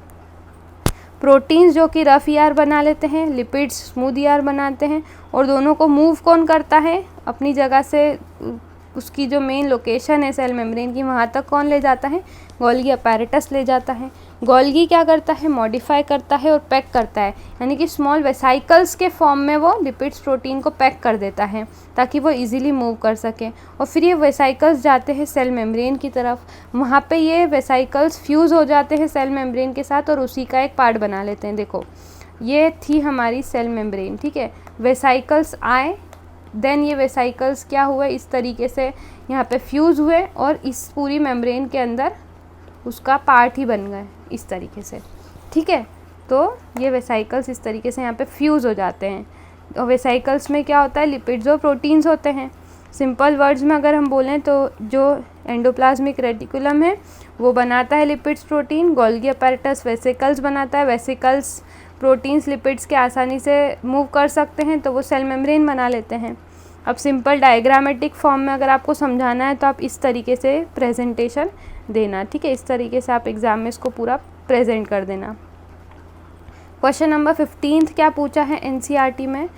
प्रोटीन्स जो कि रफ ER बना लेते हैं, लिपिड्स स्मूथ ER बनाते हैं, और दोनों को मूव कौन करता है? अपनी जगह से उसकी जो मेन लोकेशन है सेल मेम्ब्रेन की, वहाँ तक कौन ले जाता है? गोल्गी अपैरेटस ले जाता है। गोल्गी क्या करता है? मॉडिफाई करता है और पैक करता है, यानी कि स्मॉल वेसाइकल्स के फॉर्म में वो लिपिड्स प्रोटीन को पैक कर देता है ताकि वो इजीली मूव कर सके। और फिर ये वेसाइकल्स जाते हैं सेल मेम्ब्रेन की तरफ, वहाँ पे ये वेसाइकल्स फ्यूज़ हो जाते हैं सेल मेम्ब्रेन के साथ और उसी का एक पार्ट बना लेते हैं। देखो ये थी हमारी सेल मेम्ब्रेन, ठीक है। वेसाइकल्स आए, देन ये वेसाइकल्स क्या हुए, इस तरीके से यहाँ पे फ्यूज़ हुए और इस पूरी मेम्ब्रेन के अंदर उसका पार्ट ही बन गए इस तरीके से, ठीक है। तो ये वेसाइकल्स इस तरीके से यहाँ पे फ्यूज़ हो जाते हैं। और वेसाइकल्स में क्या होता है? लिपिड्स और प्रोटीन्स होते हैं। सिंपल वर्ड्स में अगर हम बोलें तो जो एंडोप्लाज्मिक रेटिकुलम है वो बनाता है lipids protein, Golgi apparatus vesicles बनाता है, वेसिकल्स प्रोटीन्स लिपिड्स के आसानी से मूव कर सकते हैं तो वो सेल मेम्ब्रेन बना लेते हैं। अब सिंपल डायग्रामेटिक फॉर्म में अगर आपको समझाना है तो आप इस तरीके से प्रेजेंटेशन देना, ठीक है। इस तरीके से आप एग्ज़ाम में इसको पूरा प्रेजेंट कर देना। क्वेश्चन नंबर 15 क्या पूछा है एनसीईआरटी में?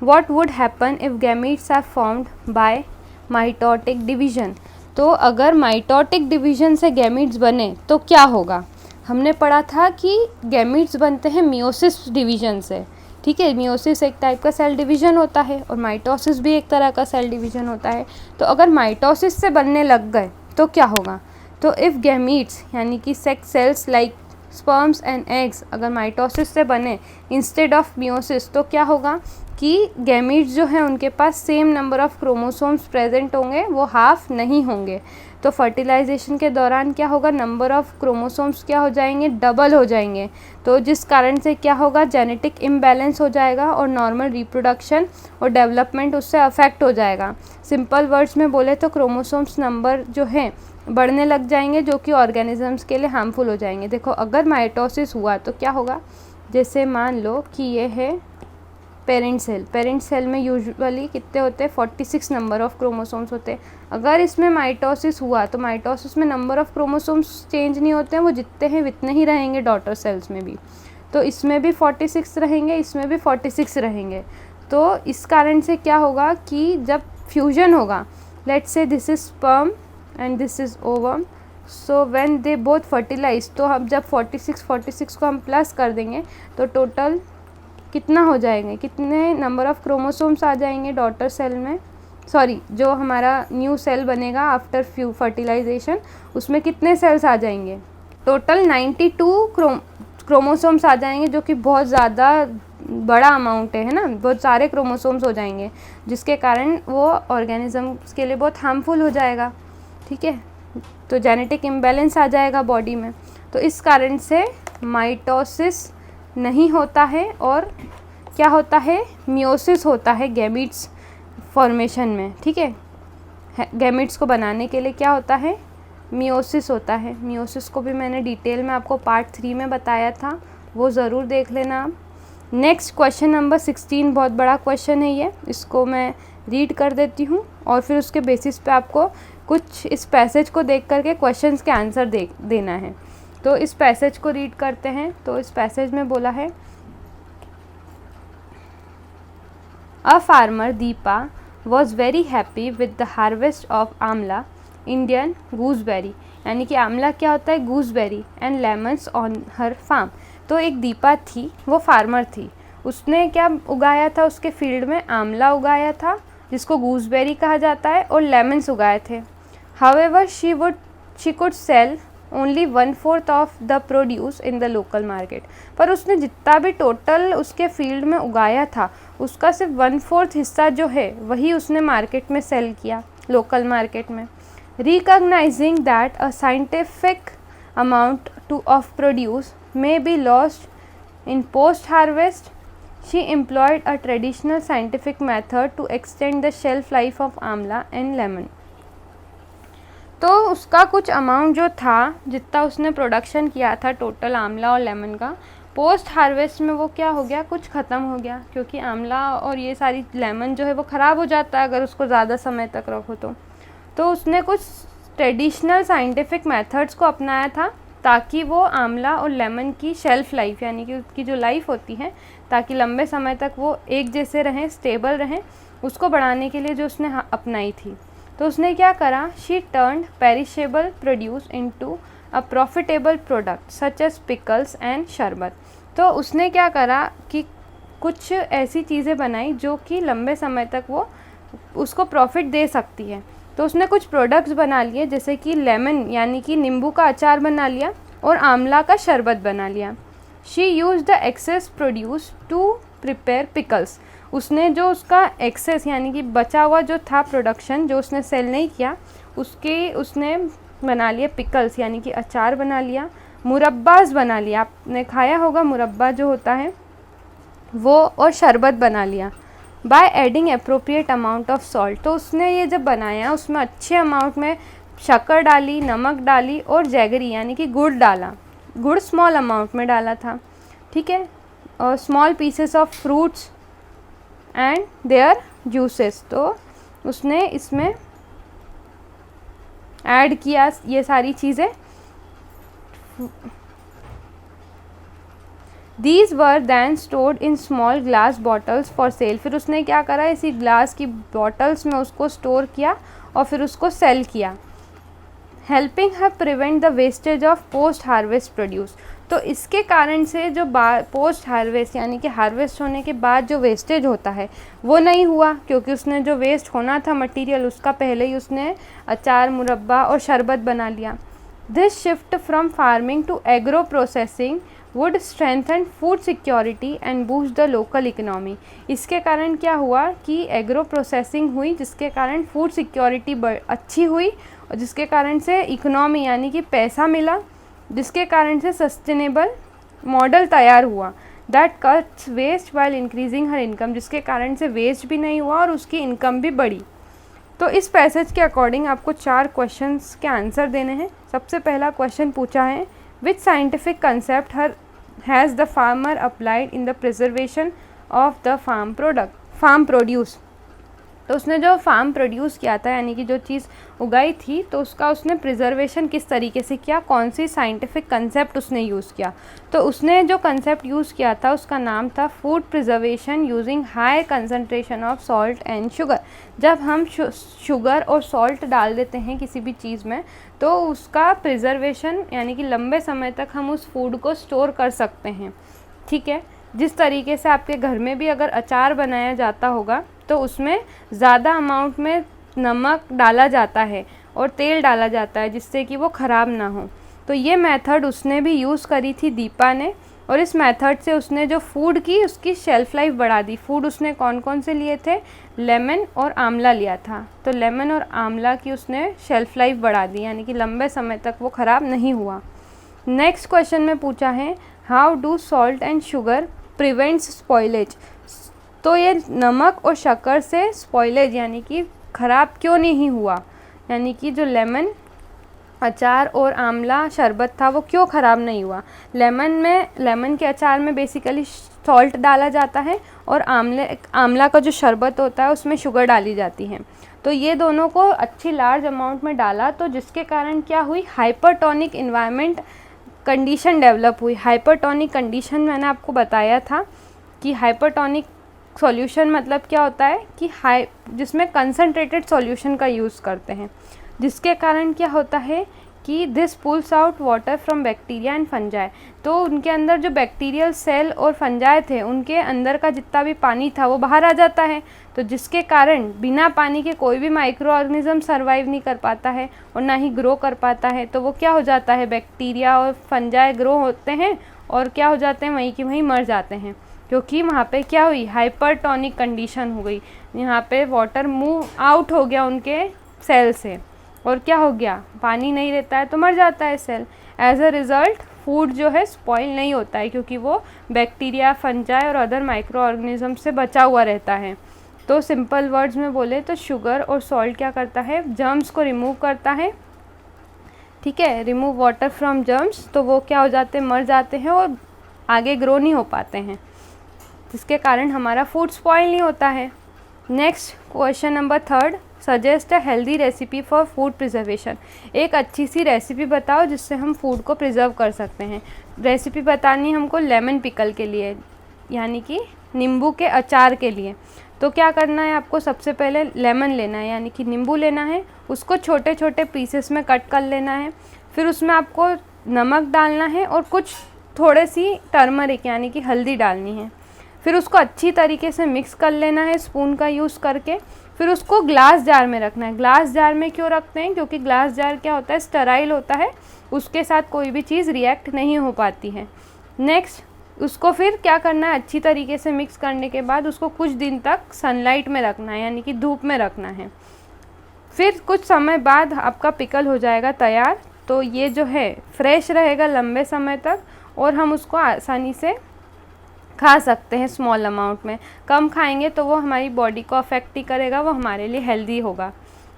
What would happen if gametes are formed by mitotic division? तो अगर माइटोटिक डिवीजन से गैमीट्स बने तो क्या होगा? हमने पढ़ा था कि गैमीट्स बनते हैं मियोसिस डिवीजन से, ठीक है। मियोसिस एक टाइप का सेल डिवीजन होता है और माइटोसिस भी एक तरह का सेल डिवीजन होता है। तो अगर माइटोसिस से बनने लग गए तो क्या होगा? तो इफ़ गैमीट्स यानी कि sex cells like sperms and eggs अगर माइटोसिस से बने इंस्टेड ऑफ मियोसिस तो क्या होगा कि गैमीट्स जो हैं उनके पास same number of chromosomes present होंगे, वो हाफ नहीं होंगे। तो फर्टिलाइजेशन के दौरान क्या होगा? नंबर ऑफ क्रोमोसोम्स क्या हो जाएंगे? डबल हो जाएंगे। तो जिस कारण से क्या होगा? जेनेटिक इम्बैलेंस हो जाएगा और नॉर्मल रिप्रोडक्शन और डेवलपमेंट उससे अफेक्ट हो जाएगा। सिंपल वर्ड्स में बोले तो क्रोमोसोम्स नंबर जो है बढ़ने लग जाएंगे जो कि ऑर्गेनिजम्स के लिए हार्मफुल हो जाएंगे। देखो अगर माइटोसिस हुआ तो क्या होगा? जैसे मान लो कि ये है पेरेंट सेल में यूजुअली कितने होते हैं? 46 नंबर ऑफ क्रोमोसोम्स होते हैं। अगर इसमें माइटोसिस हुआ तो माइटोसिस में नंबर ऑफ क्रोमोसोम्स चेंज नहीं होते हैं, वो जितने हैं उतने ही रहेंगे डॉटर सेल्स में भी। तो इसमें भी 46 रहेंगे, इसमें भी 46 रहेंगे। तो इस कारण से क्या होगा कि जब फ्यूजन होगा, let's say this is sperm and this is ovum, so when they both fertilise, तो हम जब 46 को हम प्लस कर देंगे तो टोटल कितना हो जाएंगे? कितने नंबर ऑफ क्रोमोसोम्स आ जाएंगे डॉटर सेल में? सॉरी, जो हमारा न्यू सेल बनेगा आफ्टर फर्टिलाइजेशन उसमें कितने सेल्स आ जाएंगे? टोटल 92 क्रोमोसोम्स आ जाएंगे, जो कि बहुत ज़्यादा बड़ा अमाउंट है ना। बहुत सारे क्रोमोसोम्स हो जाएंगे जिसके कारण वो ऑर्गेनिजम्स के लिए बहुत हार्मफुल हो जाएगा, ठीक है। तो जेनेटिक इम्बैलेंस आ जाएगा बॉडी में। तो इस कारण से माइटोसिस नहीं होता है और क्या होता है? मियोसिस होता है गैमीट्स फॉर्मेशन में, ठीक है। गैमीट्स को बनाने के लिए क्या होता है? मियोसिस होता है। मियोसिस को भी मैंने डिटेल में आपको पार्ट 3 में बताया था, वो ज़रूर देख लेना आप। नेक्स्ट क्वेश्चन नंबर 16 बहुत बड़ा क्वेश्चन है ये, इसको मैं रीड कर देती हूँ और फिर उसके बेसिस पे आपको कुछ इस पैसेज को देख करके क्वेश्चंस के आंसर देना है। तो इस पैसेज को रीड करते हैं। तो इस पैसेज में बोला है, a farmer Deepa was very happy with the harvest of amla Indian gooseberry, यानी कि आमला क्या होता है? Gooseberry and lemons on her farm. तो एक दीपा थी, वो फार्मर थी, उसने क्या उगाया था? उसके फील्ड में आमला उगाया था जिसको गूसबेरी कहा जाता है और लेमन्स उगाए थे। However she could sell only 1/4 of the produce in the local market. पर उसने जितना भी टोटल उसके फील्ड में उगाया था उसका सिर्फ 1/4 हिस्सा जो है वही उसने मार्केट में सेल किया, लोकल मार्केट में। Recognising that a scientific amount of produce may be lost in post-harvest, she employed a traditional scientific method to extend the shelf life of amla and lemon. तो उसका कुछ amount जो था, जितना उसने production किया था टोटल आमला और लेमन का, पोस्ट हार्वेस्ट में वो क्या हो गया? कुछ ख़त्म हो गया, क्योंकि आमला और ये सारी लेमन जो है वो ख़राब हो जाता है अगर उसको ज़्यादा समय तक रखो तो उसने कुछ ट्रेडिशनल साइंटिफिक मेथड्स को अपनाया था ताकि वो आमला और लेमन की शेल्फ़ लाइफ यानी कि उसकी जो लाइफ होती है, ताकि लंबे समय तक वो एक जैसे रहें, स्टेबल रहें, उसको बढ़ाने के लिए जो उसने अपनाई थी। तो उसने क्या करा, she turned perishable produce into a profitable product such as pickles and sharbat. तो उसने क्या करा कि कुछ ऐसी चीज़ें बनाई जो कि लंबे समय तक वो उसको प्रॉफिट दे सकती है। तो उसने कुछ प्रोडक्ट्स बना लिए, जैसे कि लेमन यानी कि नींबू का अचार बना लिया और आंवला का शरबत बना लिया। She use the excess produce to prepare pickles. उसने जो उसका एक्सेस यानी कि बचा हुआ जो था प्रोडक्शन जो उसने सेल नहीं किया, उसने बना लिए पिकल्स यानी कि अचार बना लिया, मुरब्बास बना लिया, आपने खाया होगा मुरब्बा जो होता है वो, और शरबत बना लिया। By adding appropriate amount of salt. तो उसने ये जब बनाया उसमें अच्छे अमाउंट में शक्कर डाली, नमक डाली और जैगरी यानी कि गुड़ डाला। गुड़ स्मॉल अमाउंट में डाला था, ठीक है, और small pieces of fruits and their juices. तो उसने इसमें ऐड किया ये सारी चीज़ें। These were then stored in small glass bottles for sale। फिर उसने क्या करा, इसी ग्लास की बॉटल्स में उसको स्टोर किया और फिर उसको सेल किया। Helping her prevent the wastage of post harvest produce. तो इसके कारण से जो पोस्ट हार्वेस्ट यानी कि हार्वेस्ट होने के बाद जो वेस्टेज होता है वो नहीं हुआ, क्योंकि उसने जो वेस्ट होना था मटेरियल उसका पहले ही उसने अचार, मुरब्बा और शरबत बना लिया। This shift from farming to agro processing would strengthen food security and boost the local economy. इसके कारण क्या हुआ कि एग्रो प्रोसेसिंग हुई, जिसके कारण फूड सिक्योरिटी अच्छी हुई और जिसके कारण से इकोनॉमी यानी कि पैसा मिला, जिसके कारण से सस्टेनेबल मॉडल तैयार हुआ। That cuts waste while increasing her income. जिसके कारण से वेस्ट भी नहीं हुआ और उसकी इनकम भी बढ़ी। तो इस पैसेज के अकॉर्डिंग आपको 4 क्वेश्चंस के आंसर देने हैं। सबसे पहला क्वेश्चन पूछा है, which scientific concept has the farmer applied in the preservation of the farm produce. तो उसने जो फार्म प्रोड्यूस किया था यानी कि जो चीज़ उगाई थी तो उसका उसने प्रिजर्वेशन किस तरीके से किया, कौन सी साइंटिफिक कंसेप्ट उसने यूज़ किया। तो उसने जो कंसेप्ट यूज़ किया था उसका नाम था food preservation using high concentration of salt and sugar. जब हम शुगर और सॉल्ट डाल देते हैं किसी भी चीज़ में तो उसका प्रिजर्वेशन यानी कि लंबे समय तक हम उस फूड को स्टोर कर सकते हैं, ठीक है। जिस तरीके से आपके घर में भी अगर अचार बनाया जाता होगा तो उसमें ज़्यादा अमाउंट में नमक डाला जाता है और तेल डाला जाता है जिससे कि वो ख़राब ना हो। तो ये मेथड उसने भी यूज़ करी थी दीपा ने, और इस मेथड से उसने जो फूड की उसकी शेल्फ़ लाइफ बढ़ा दी। फूड उसने कौन कौन से लिए थे, लेमन और आंवला लिया था। तो लेमन और आंवला की उसने शेल्फ़ लाइफ बढ़ा दी यानी कि लंबे समय तक वो ख़राब नहीं हुआ। नेक्स्ट क्वेश्चन में पूछा है, how do salt and sugar prevents spoilage. तो ये नमक और शक्कर से स्पॉइलेज यानी कि ख़राब क्यों नहीं हुआ, यानी कि जो लेमन अचार और आंवला शरबत था वो क्यों ख़राब नहीं हुआ। लेमन के अचार में बेसिकली सॉल्ट डाला जाता है और आंवला का जो शरबत होता है उसमें शुगर डाली जाती है। तो ये दोनों को अच्छी लार्ज अमाउंट में डाला तो जिसके कारण क्या हुई, हाइपरटोनिक इन्वायरमेंट कंडीशन डेवलप हुई। हाइपरटोनिक कंडीशन मैंने आपको बताया था कि हाइपरटोनिक सॉल्यूशन मतलब क्या होता है कि जिसमें कंसनट्रेटेड सॉल्यूशन का यूज़ करते हैं, जिसके कारण क्या होता है कि this pools out water from bacteria and fungi. तो उनके अंदर जो बैक्टीरियल सेल और फंजाई थे उनके अंदर का जितना भी पानी था वो बाहर आ जाता है। तो जिसके कारण बिना पानी के कोई भी माइक्रो ऑर्गेनिज्म सर्वाइव नहीं कर पाता है और ना ही ग्रो कर पाता है। तो वो क्या हो जाता है, बैक्टीरिया और फंजाई ग्रो होते हैं और क्या हो जाते हैं, वहीं की वहीं मर जाते हैं, क्योंकि वहाँ पे क्या हुई, हाइपरटोनिक कंडीशन हो गई। यहाँ पे वाटर मूव आउट हो गया उनके सेल से और क्या हो गया, पानी नहीं रहता है तो मर जाता है cell. As a result food जो है स्पॉइल नहीं होता है क्योंकि वो बैक्टीरिया, फंजाई और अदर माइक्रो ऑर्गेनिज्म से बचा हुआ रहता है। तो सिंपल वर्ड्स में बोले तो शुगर और सॉल्ट क्या करता है, जर्म्स को रिमूव करता है, ठीक है, रिमूव वाटर फ्रॉम जर्म्स। तो वो क्या हो जाते हैं, मर जाते हैं और आगे ग्रो नहीं हो पाते हैं, जिसके कारण हमारा फूड स्पॉइल नहीं होता है। Next question number 3, suggest a healthy recipe for food preservation. एक अच्छी सी रेसिपी बताओ जिससे हम फूड को प्रिजर्व कर सकते हैं। रेसिपी बतानी हमको लेमन पिकल के लिए यानी कि नींबू के अचार के लिए। तो क्या करना है आपको, सबसे पहले लेमन लेना है यानी कि नींबू लेना है, उसको छोटे छोटे पीसेस में कट कर लेना है। फिर उसमें आपको नमक डालना है और कुछ थोड़ी सी टर्मरिक यानी कि हल्दी डालनी है। फिर उसको अच्छी तरीके से मिक्स कर लेना है स्पून का यूज़ करके। फिर उसको ग्लास जार में रखना है। ग्लास जार में क्यों रखते हैं, क्योंकि ग्लास जार क्या होता है, स्टेराइल होता है, उसके साथ कोई भी चीज़ रिएक्ट नहीं हो पाती है। नेक्स्ट उसको फिर क्या करना है, अच्छी तरीके से मिक्स करने के बाद उसको कुछ दिन तक सनलाइट में रखना है यानी कि धूप में रखना है। फिर कुछ समय बाद आपका पिकल हो जाएगा तैयार। तो ये जो है फ्रेश रहेगा लंबे समय तक और हम उसको आसानी से खा सकते हैं स्मॉल अमाउंट में। कम खाएंगे तो वो हमारी बॉडी को अफेक्ट ही करेगा, वो हमारे लिए हेल्दी होगा।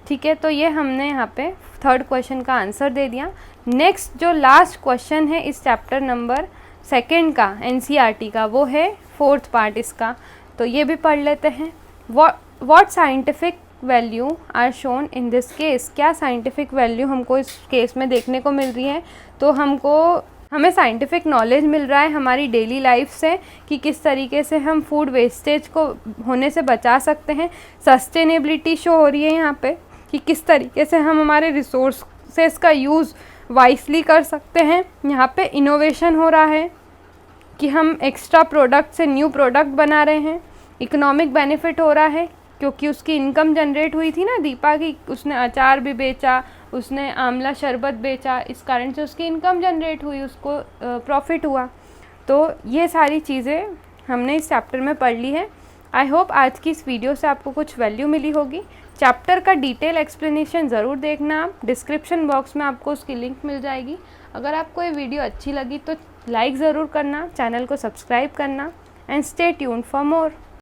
ठीक है, तो ये हमने यहाँ पे थर्ड क्वेश्चन का आंसर दे दिया। नेक्स्ट जो लास्ट क्वेश्चन है इस चैप्टर नंबर 2 का NCERT का, वो है 4th पार्ट इसका। तो ये भी पढ़ लेते हैं। What scientific value are shown in this case. क्या साइंटिफिक वैल्यू हमको इस केस में देखने को मिल रही है। तो हमें साइंटिफिक नॉलेज मिल रहा है हमारी डेली लाइफ से कि किस तरीके से हम फूड वेस्टेज को होने से बचा सकते हैं। सस्टेनेबिलिटी शो हो रही है यहाँ पे कि किस तरीके से हम हमारे रिसोर्सेस का यूज़ वाइसली कर सकते हैं। यहाँ पे इनोवेशन हो रहा है कि हम एक्स्ट्रा प्रोडक्ट से न्यू प्रोडक्ट बना रहे हैं। इकोनॉमिक बेनिफिट हो रहा है क्योंकि उसकी इनकम जनरेट हुई थी ना दीपा की, उसने अचार भी बेचा, उसने आंवला शरबत बेचा, इस कारण से उसकी इनकम जनरेट हुई, उसको प्रॉफिट हुआ। तो ये सारी चीज़ें हमने इस चैप्टर में पढ़ ली है। आई होप आज की इस वीडियो से आपको कुछ वैल्यू मिली होगी। चैप्टर का डिटेल एक्सप्लेनेशन ज़रूर देखना आप, डिस्क्रिप्शन बॉक्स में आपको उसकी लिंक मिल जाएगी। अगर आपको ये वीडियो अच्छी लगी तो लाइक ज़रूर करना, चैनल को सब्सक्राइब करना and stay tuned for more.